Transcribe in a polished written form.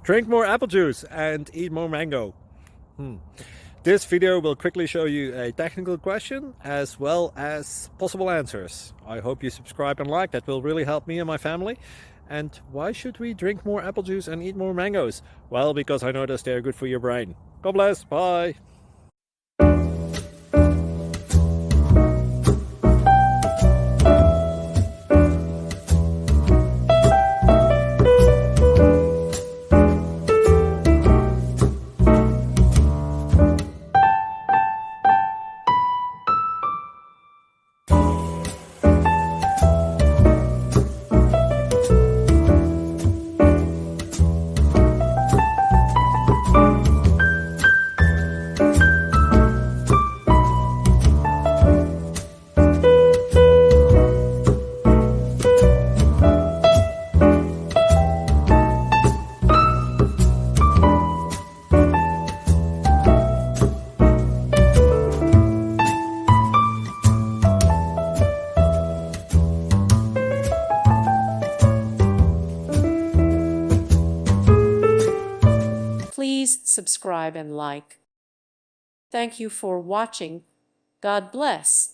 Drink more apple juice and eat more mango. This video will quickly show you a technical question as well as possible answers. I hope you subscribe and like, that will really help me and my family. And why should we drink more apple juice and eat more mangoes? Well, because I noticed they're good for your brain. God bless, bye! Please subscribe and like. Thank you for watching. God bless.